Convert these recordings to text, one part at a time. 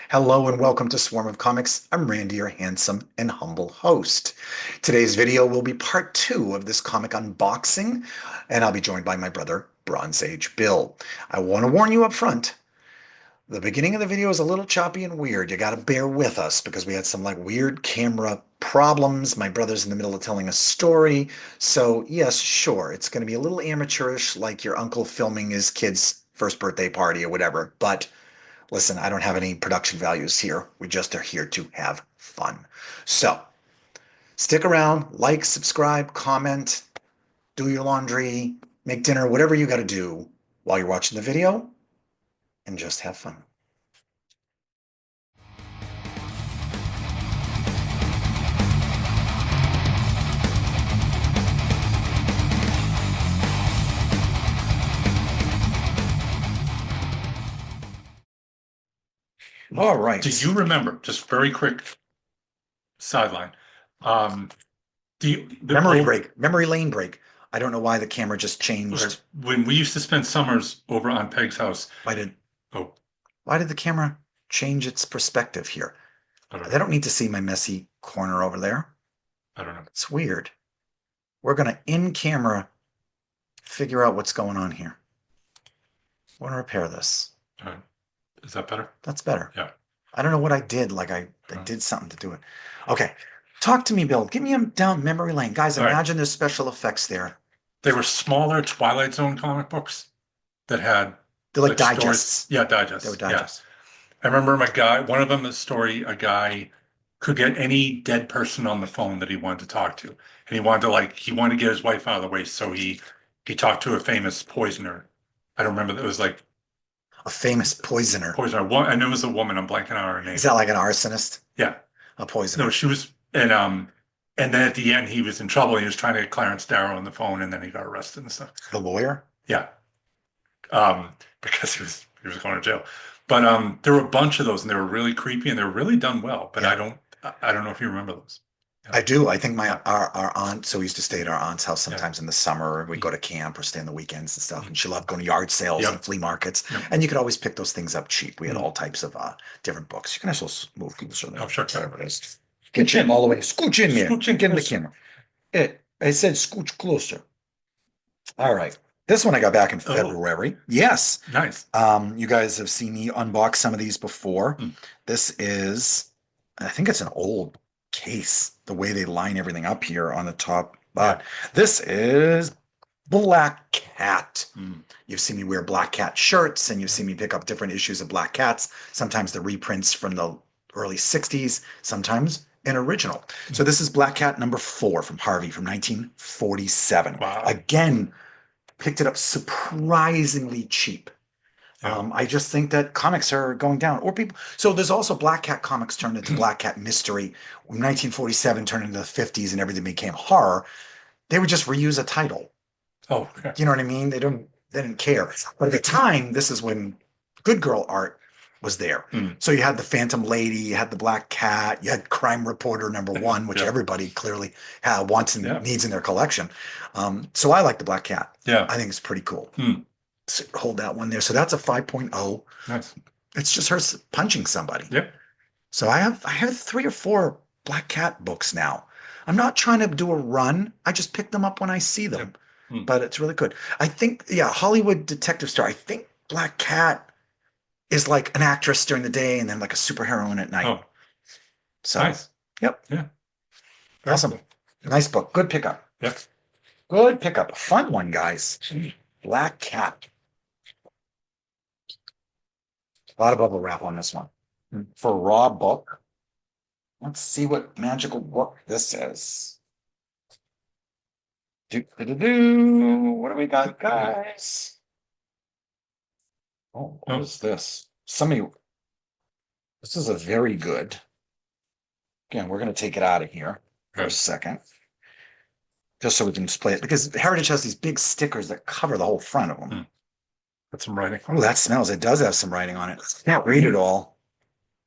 Hello and welcome to Swarm of Comics. I'm Randy, your handsome and humble host. Today's video will be part 2 of this comic unboxing, and I'll be joined by my brother, Bronze Age Bill. I want to warn you up front, the beginning of the video is a little choppy and weird. You got to bear with us because we had some weird camera problems. My brother's in the middle of telling a story. So yes, sure, it's going to be a little amateurish, like your uncle filming his kid's first birthday party or whatever, but listen, I don't have any production values here. We just are here to have fun. So stick around, like, subscribe, comment, do your laundry, make dinner, whatever you got to do while you're watching the video, and just have fun. All right. Do you remember, just very quick sideline, memory lane break. I don't know why the camera just changed. When we used to spend summers over on Peg's house. Why did the camera change its perspective here? They don't need to see my messy corner over there. I don't know. It's weird. We're going to in-camera figure out what's going on here. I want to repair this. Is that better? That's better. Yeah. I don't know what I did. I did something to do it. Okay. Talk to me, Bill. Give me a down memory lane. Guys, imagine there's special effects there. They were smaller Twilight Zone comic books that had... They're like digests. Stories. Yeah, digests. They were digests. Yeah. I remember one of them, the story, a guy could get any dead person on the phone that he wanted to talk to. And he wanted to get his wife out of the way. So he talked to a famous poisoner. I don't remember. It was like a famous poisoner. I knew it was a woman. I'm blanking on her name. Is that like an arsonist? Yeah. A poisoner. No, she was, and then at the end he was in trouble. He was trying to get Clarence Darrow on the phone, and then he got arrested and stuff. The lawyer? Yeah. Because he was going to jail. But there were a bunch of those, and they were really creepy, and they were really done well. But yeah. I don't know if you remember those. I do. I think our aunt, so we used to stay at our aunt's house sometimes in the summer. We'd go to camp or stay on the weekends and stuff. And she loved going to yard sales and flea markets. And you could always pick those things up cheap. We had all types of different books. You can also move closer. Oh, sure. Whatever it is. Get Jim all the way. Scooch in there. Get in the camera. I said scooch closer. All right. This one I got back in February. Yes. Nice. You guys have seen me unbox some of these before. This is, I think it's an old case, the way they line everything up here on the top. But this is Black Cat. You've seen me wear Black Cat shirts, and you've seen me pick up different issues of Black Cats, sometimes the reprints from the early 60s, sometimes an original. So this is Black Cat number 4 from Harvey from 1947. Wow. Again, picked it up surprisingly cheap. I just think that comics are going down, or people. So there's also Black Cat comics turned into Black Cat mystery. When 1947 turned into the 50s and everything became horror, they would just reuse a title. Oh, okay. You know what I mean? They didn't care. But at the time, this is when good girl art was there. So you had the Phantom Lady, you had the Black Cat, you had Crime Reporter number 1, which everybody clearly wants and needs in their collection. So I like the Black Cat. Yeah, I think it's pretty cool. Hold that one there. So that's a 5.0. Nice. It's just her punching somebody. Yep. So I have 3 or 4 Black Cat books now. I'm not trying to do a run. I just pick them up when I see them. But it's really good. I think, Hollywood detective star. I think Black Cat is like an actress during the day and then like a superheroine at night. Oh. So nice. Yep. Yeah. Awesome. Cool. Nice book. Good pickup. Yep. Good pickup. A fun one, guys. Black Cat. A lot of bubble wrap on this one. For a raw book. Let's see what magical book this is. What do we got, guys? Oh, what is this? This is a very good. Again, we're going to take it out of here for a second. Just so we can display it. Because Heritage has these big stickers that cover the whole front of them. Got some writing. Oh, that smells. It does have some writing on it. Can't read it all.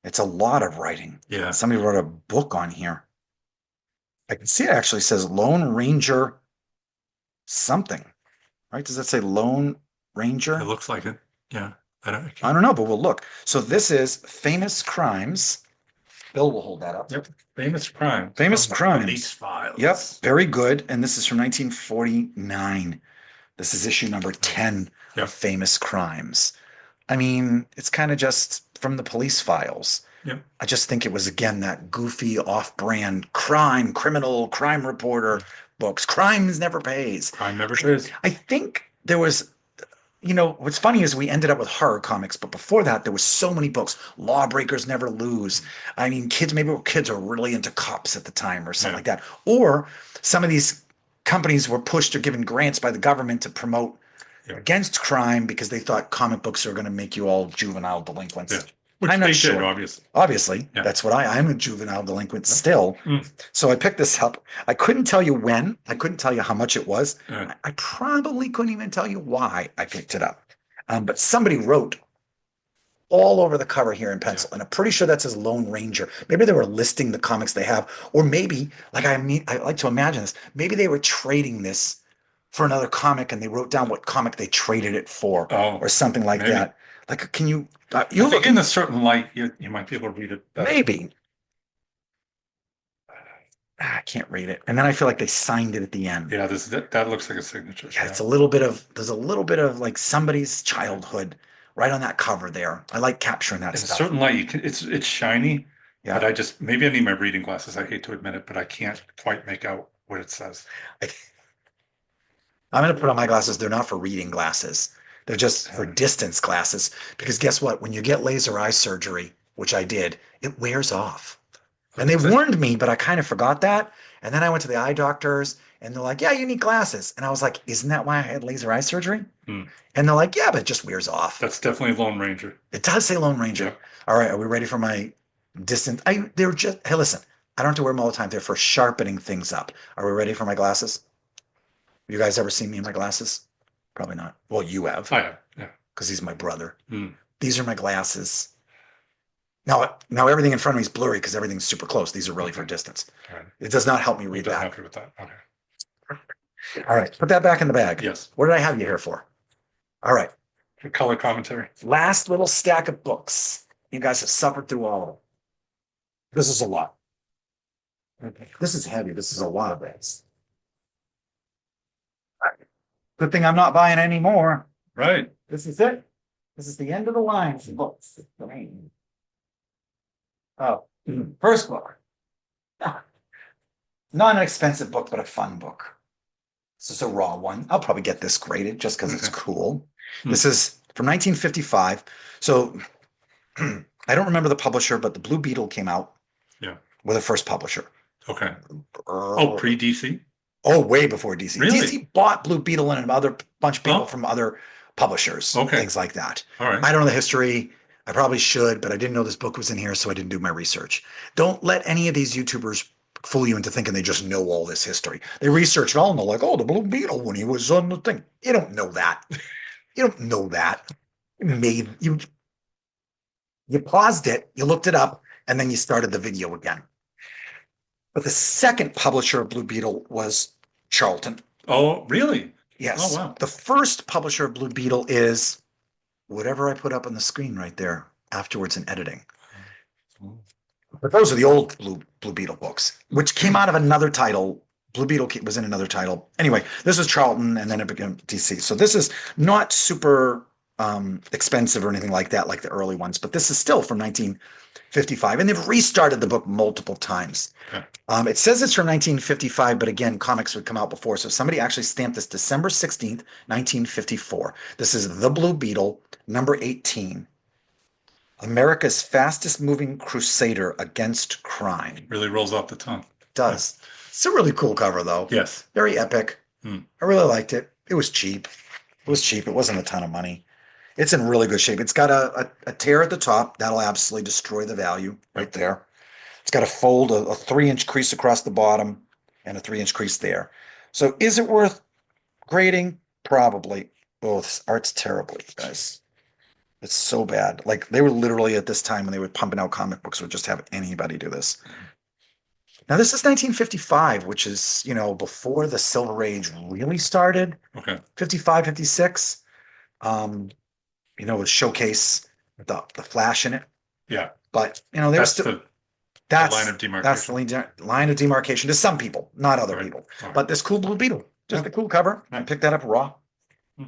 It's a lot of writing. Yeah. Somebody wrote a book on here. I can see it actually says Lone Ranger something. Right? Does that say Lone Ranger? It looks like it. Yeah. I don't know, but we'll look. So this is Famous Crimes. Bill will hold that up. Yep. Famous Crimes. Famous from the Crimes. Police Files. Yep, very good. And this is from 1949. This is issue number 10 Yep. of Famous Crimes. I mean, it's kind of just from the Police Files. Yep. I just think it was, again, that goofy off-brand criminal, crime reporter books. Crimes never pays. Crime never pays. I think there was, what's funny is we ended up with horror comics, but before that, there was so many books. Lawbreakers Never Lose. I mean, maybe kids are really into cops at the time or something like that. Or some of these companies were pushed or given grants by the government to promote against crime because they thought comic books are going to make you all juvenile delinquents. Yeah. Which I'm they not sure. did, obviously. Obviously, that's what I'm a juvenile delinquent still. So I picked this up. I couldn't tell you when. I couldn't tell you how much it was. I probably couldn't even tell you why I picked it up. But somebody wrote all over the cover here in pencil, and I'm pretty sure that says Lone Ranger. Maybe they were listing the comics they have, or maybe, I like to imagine this, maybe they were trading this for another comic and they wrote down what comic they traded it for, or something like that. Like, can you? I think in a certain light, you might be able to read it better. Maybe. I can't read it. And then I feel like they signed it at the end. Yeah, that looks like a signature. Yeah, it's a little bit of, there's a little bit of like somebody's childhood right on that cover there. I like capturing that stuff. In a certain light, it's shiny. Yeah. But maybe I need my reading glasses. I hate to admit it, but I can't quite make out what it says. I'm going to put on my glasses. They're not for reading glasses. They're just for distance glasses. Because guess what? When you get laser eye surgery, which I did, it wears off. And they warned me, but I kind of forgot that. And then I went to the eye doctors and they're like, yeah, you need glasses. And I was like, isn't that why I had laser eye surgery? And they're like, yeah, but it just wears off. That's definitely Lone Ranger. It does say Lone Ranger. Yeah. All right. Are we ready for my distance? Hey, listen, I don't have to wear them all the time. They're for sharpening things up. Are we ready for my glasses? You guys ever seen me in my glasses? Probably not. Well, you have. I have, yeah. Because he's my brother. These are my glasses. Now everything in front of me is blurry because everything's super close. These are really for distance. Right. It does not help me read that. Happy with that. Okay. All right. Put that back in the bag. Yes. What did I have you here for? All right. For color commentary. Last little stack of books. You guys have suffered through all of them. This is a lot. This is heavy. This is a lot of this. Good thing I'm not buying any more. Right. This is it. This is the end of the line for books. Oh, first book. Not an expensive book, but a fun book. This is a raw one. I'll probably get this graded just because it's cool. This is from 1955. So I don't remember the publisher, but the Blue Beetle came out. Yeah. With a first publisher. Okay. Oh, pre-DC? Oh, way before DC. Really? DC bought Blue Beetle and another bunch of people from other publishers, things like that. All right. I don't know the history. I probably should, but I didn't know this book was in here, so I didn't do my research. Don't let any of these YouTubers fool you into thinking they just know all this history. They research it all and they're like, oh, the Blue Beetle when he was on the thing. You don't know that. You don't know that. You paused it, you looked it up, and then you started the video again. But the second publisher of Blue Beetle was Charlton. Oh, really? Yes. Oh, wow. The first publisher of Blue Beetle is whatever I put up on the screen right there afterwards in editing. But those are the old Blue Beetle books, which came out of another title. Blue Beetle was in another title. Anyway, this is Charlton, and then it became DC. So this is not super expensive or anything like that, like the early ones, but this is still from 1955, and they've restarted the book multiple times. Okay. It says it's from 1955, but again, comics would come out before, so somebody actually stamped this December 16th, 1954. This is The Blue Beetle, number 18. America's fastest moving crusader against crime. Really rolls off the tongue. It does. It's a really cool cover, though. Yes. Very epic. I really liked it. It was cheap. It was cheap. It wasn't a ton of money. It's in really good shape. It's got a tear at the top. That'll absolutely destroy the value right there. It's got a fold, a 3-inch crease across the bottom, and a 3-inch crease there. So is it worth grading? Probably. Oh, this art's terrible, you guys. It's so bad. Like, they were literally at this time when they were pumping out comic books would just have anybody do this. Now, this is 1955, which is, before the Silver Age really started. Okay. 55, 56. with showcase, the flash in it. Yeah, But, they were that's still, the line of that's the demarcation. line of demarcation to some people, not other All right. people. All right. But this cool blue beetle, just Yeah. a cool cover. I Right. picked that up raw. Hmm.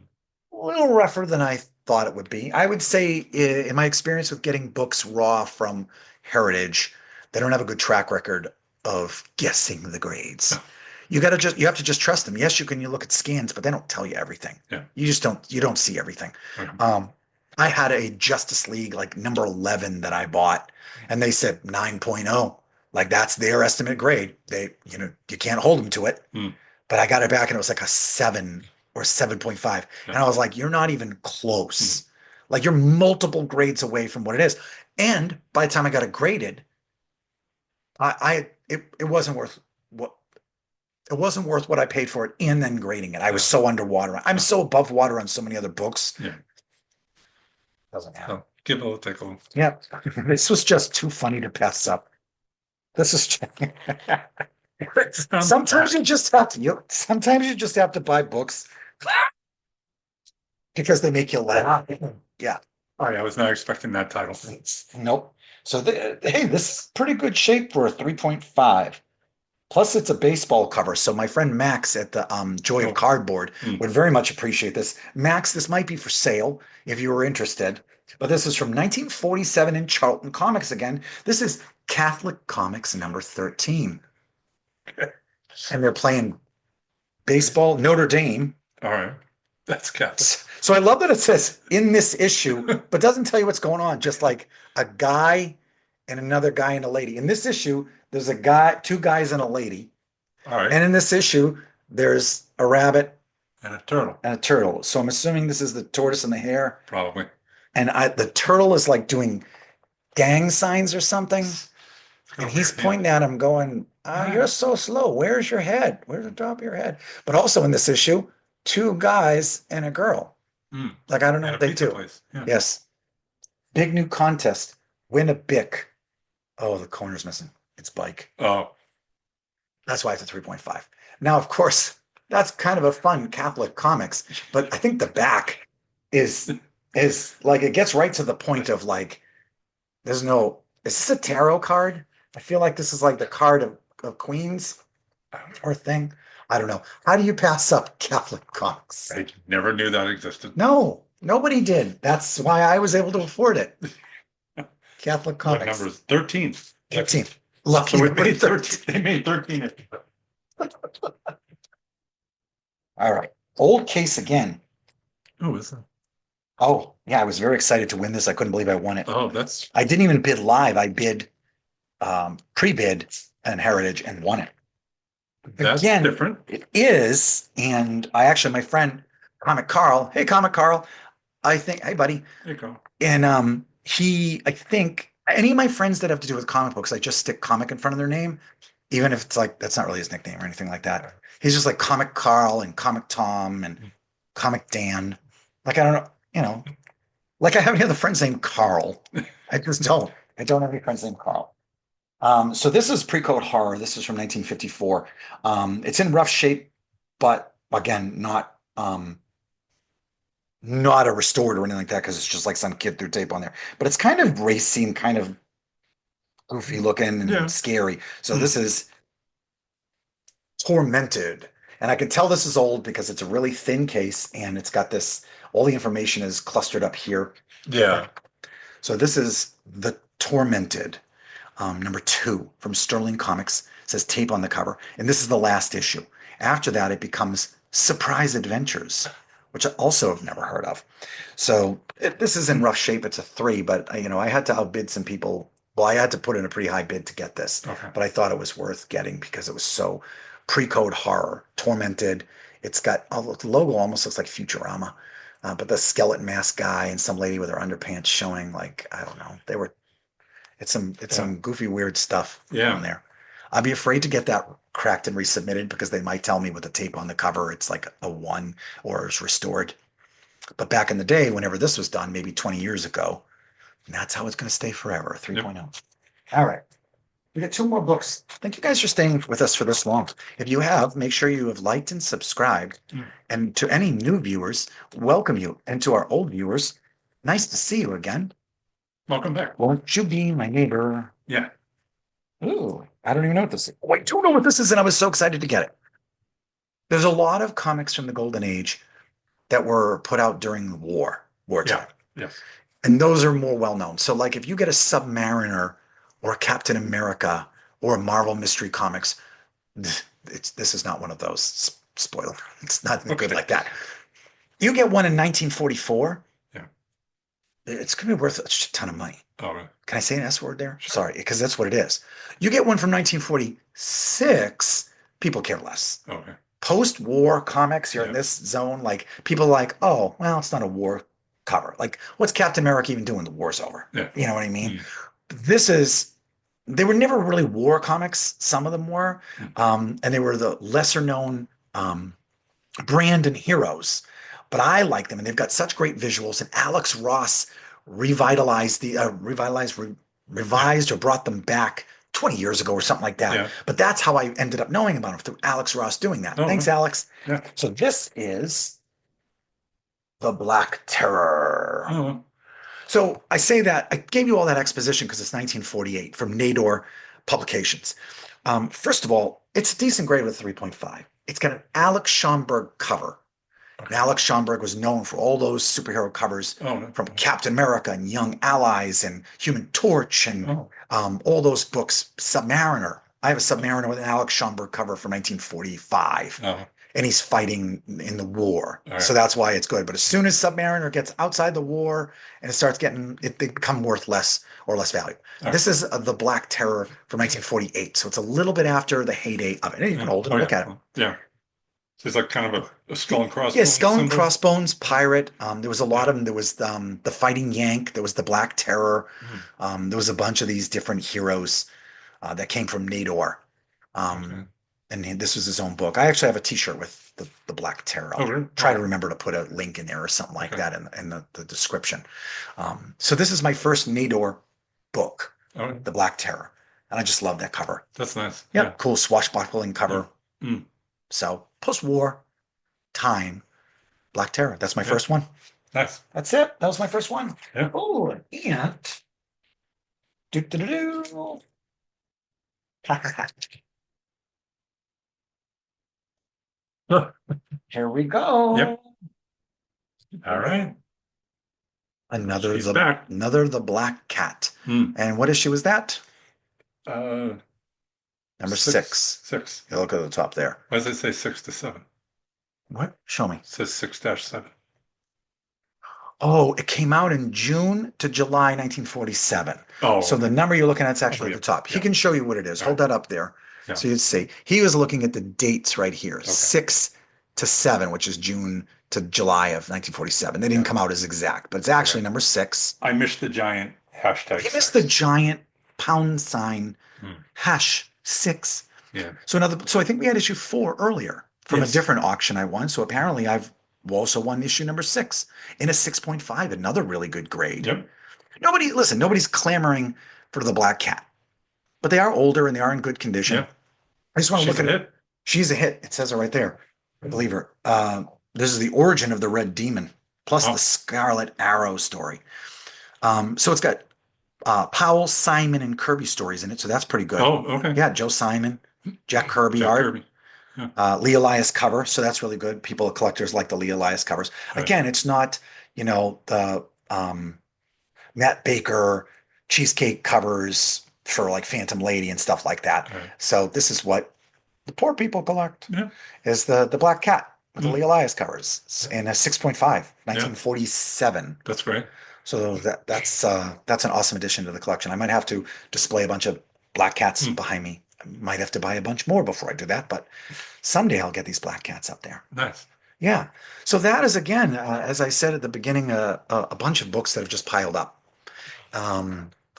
A little rougher than I thought it would be. I would say, in my experience with getting books raw from Heritage, they don't have a good track record of guessing the grades. You have to just trust them. Yes, you look at scans, but they don't tell you everything. Yeah. You don't see everything. Okay. I had a Justice League like number 11 that I bought, and they said 9.0. Like that's their estimate grade. You can't hold them to it. Hmm. But I got it back and it was like a 7 or 7.5. Yeah. And I was like, you're not even close. Like you're multiple grades away from what it is. And by the time I got it graded, it wasn't worth what I paid for it and then grading it. I was so underwater. I'm so above water on so many other books. Yeah. Doesn't happen. So give it a tickle. Yeah. This was just too funny to pass up. This is sometimes you just have to buy books because they make you laugh. Yeah. I was not expecting that title. Nope. So hey, this is pretty good shape for a 3.5. Plus, it's a baseball cover. So my friend Max at the Joy of Cardboard would very much appreciate this. Max, this might be for sale if you were interested. But this is from 1947 in Charlton Comics again. This is Catholic Comics number 13. And they're playing baseball, Notre Dame. All right. That's Catholic. So I love that it says in this issue, but doesn't tell you what's going on. Just like a guy and another guy and a lady. In this issue, there's a guy, two guys and a lady. All right. And in this issue, there's a rabbit and a turtle. And a turtle. So I'm assuming this is the tortoise and the hare. Probably. And the turtle is like doing gang signs or something. And he's pointing at him going, you're so slow. Where's your head? Where's the top of your head? But also in this issue, two guys and a girl. Like, I don't know what they do. Yeah. Yes. Big new contest. Win a Bic. Oh, the corner's missing. It's bike. Oh. That's why it's a 3.5. Now, of course, that's kind of a fun Catholic comics, but I think the back is like, it gets right to the point of like, is this a tarot card? I feel like this is like the card of Queens or thing. I don't know. How do you pass up Catholic comics? I never knew that existed. No, nobody did. That's why I was able to afford it. Catholic comics. What number is 13? 13. Lucky so number 13. They made 13. All right. Old case again. Oh, is that? Oh, yeah. I was very excited to win this. I couldn't believe I won it. Oh, I didn't even bid live. I bid pre-bid and Heritage and won it. That's Again, different. It is. And my friend, Comic Carl. Hey, Comic Carl. Hey, buddy. There you go. And I think any of my friends that have to do with comic books, I just stick comic in front of their name, even if it's like, that's not really his nickname or anything like that. He's just like Comic Carl and Comic Tom and Comic Dan. Like, I don't know, like I have any other friends named Carl. I just don't. I don't have any friends named Carl. So this is Pre-Code Horror. This is from 1954. It's in rough shape, but again, not a restored or anything like that, because it's just like some kid threw tape on there. But it's kind of racing, kind of goofy looking and scary. So this is Tormented. And I can tell this is old because it's a really thin case and it's got all the information is clustered up here. Yeah. So this is The Tormented, number 2 from Sterling Comics. It says tape on the cover. And this is the last issue. After that, it becomes Surprise Adventures, which I also have never heard of. So this is in rough shape. It's a 3, but I had to outbid some people. Well, I had to put in a pretty high bid to get this, but I thought it was worth getting because it was so Pre-Code Horror, Tormented. It's got the logo almost looks like Futurama, but the skeleton mask guy and some lady with her underpants showing, like, I don't know. It's some goofy, weird stuff on there. I'd be afraid to get that cracked and resubmitted because they might tell me with the tape on the cover it's like a 1 or it's restored. But back in the day, whenever this was done, maybe 20 years ago, that's how it's going to stay forever, 3.0. Yep. All right. We got 2 more books. Thank you guys for staying with us for this long. If you have, make sure you have liked and subscribed. And to any new viewers, welcome you. And to our old viewers, Nice to see you again. Welcome back. Won't you be my neighbor? Yeah. Ooh, I don't even know what this is. Oh, I don't know what this is, and I was so excited to get it. There's a lot of comics from the Golden Age that were put out during the Yeah. wartime. Yes. And those are more well known. So, like, if you get a Submariner or a Captain America or a Marvel Mystery Comics, this is not one of those. Spoiler, it's not good Okay. like that. You get one in 1944, Yeah. it's going to be worth a ton of money. All right. Can I say an S word there? Sure. Sorry, because that's what it is. You get one from 1946, people care less. Okay. Post-war comics, you're in Yeah. this zone, like people are like, oh, well, it's not a war cover. Like, what's Captain America even doing? The war's over. Yeah. You know what I mean? Mm. This is, they were never really war comics. Some of them were, and they were the lesser known brand and heroes. But I like them, and they've got such great visuals. And Alex Ross revitalized the Yeah. revised or brought them back 20 years ago or something like that. Yeah. But that's how I ended up knowing about them, through Alex Ross doing that. Oh, Thanks, Alex. yeah. So this is the Black Terror. Oh, So I say that I gave you all that exposition because it's 1948 from Nador Publications. First of all, it's a decent grade with 3.5. It's got an Alex Schomburg cover. And Alex Schomburg was known for all those superhero covers no. from Captain America and Young Allies and Human Torch and all those books. Submariner. I have a Submariner with an Alex Schomburg cover from 1945. And he's fighting in the war. Right. So that's why it's good. But as soon as Submariner gets outside the war and it starts getting, they become worth less or less value. Right. This is the Black Terror from 1948. So it's a little bit after the heyday of it. And you can hold it and look at it. Yeah. So it's like kind of a skull and crossbones. Yeah, skull and symbol. Crossbones, pirate. There was a lot of them. There was the Fighting Yank. There was the Black Terror. There was a bunch of these different heroes that came from Nador. And this was his own book. I actually have a T-shirt with the Black Terror. I'll try to remember to put a link in there or something like that in the description. So this is my first Nador book, the Black Terror, and I just love that cover. That's nice. Yep, yeah. Cool swashbuckling cover. So post-war time, Black Terror. That's my first one. Nice. That's it. That was my first one. Yeah. Oh, and do. Here we go. Yep. All right. Another the Black Cat. And what issue was that? Number six. Six. You look at the top there. Why does it say 6 to 7? What? Show me. It says 6-7. Oh, it came out in June to July 1947. Oh. So the number you're looking at is actually at the top. He can show you what it is. Hold that up there. Yeah. So you'd see. He was looking at the dates right here. 6 to 7, which is June to July of 1947. They didn't come out as exact, but it's actually number 6. I missed the giant hashtag. He missed the giant # #6. Yeah. So I think we had issue 4 earlier from a different auction I won. So apparently I've also won issue number 6 in a 6.5, another really good grade. Yep. Nobody's clamoring for the Black Cat, but they are older and they are in good condition. Yeah. I just want to look at it. She's a hit. It says it right there. I believe her. This is the origin of the Red Demon, plus the Scarlet Arrow story. So it's got Powell, Simon, and Kirby stories in it, so that's pretty good. Oh, okay. Yeah, Joe Simon, Jack Kirby art. Kirby. Yeah. Lee Elias cover, so that's really good. Collectors like the Lee Elias covers. Right. Again, it's not, the Matt Baker cheesecake covers for like Phantom Lady and stuff like that. Right. So this is what the poor people collect, is the Black Cat with the Lee Elias covers in a 6.5, 1947. That's great. So that's an awesome addition to the collection. I might have to display a bunch of Black Cats behind me. I might have to buy a bunch more before I do that, but someday I'll get these Black Cats up there. Nice. Yeah. So that is, again, as I said at the beginning, a bunch of books that have just piled up.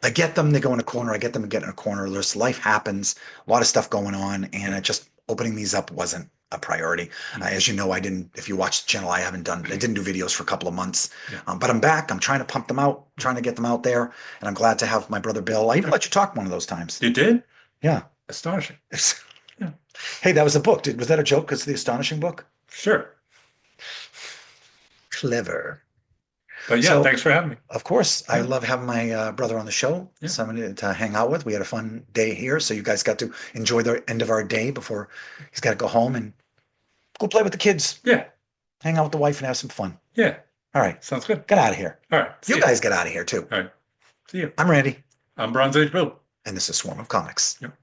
I get them, they go in a corner. I get them and get in a corner. There's life happens, a lot of stuff going on, and opening these up wasn't a priority. As you know, if you watch the channel, I didn't do videos for a couple of months, but I'm back. I'm trying to pump them out, trying to get them out there, and I'm glad to have my brother Bill. I even let you talk one of those times. You did? Yeah. Astonishing. Yeah. Hey, that was a book. Was that a joke? Because the Astonishing book? Sure. Clever. But yeah, So, thanks for having me. of course, I Yeah. love having my brother on the show, Yeah. somebody to hang out with. We had a fun day here, so you guys got to enjoy the end of our day before he's got to go home and go play with the kids, Yeah. hang out with the wife, and have some fun. Yeah. All right, Sounds good. get out of here. All right. See You you. guys get out of here too. All right. See you. I'm Randy, I'm Bronze Age Bill. and this is Swarm of Comics. Yep.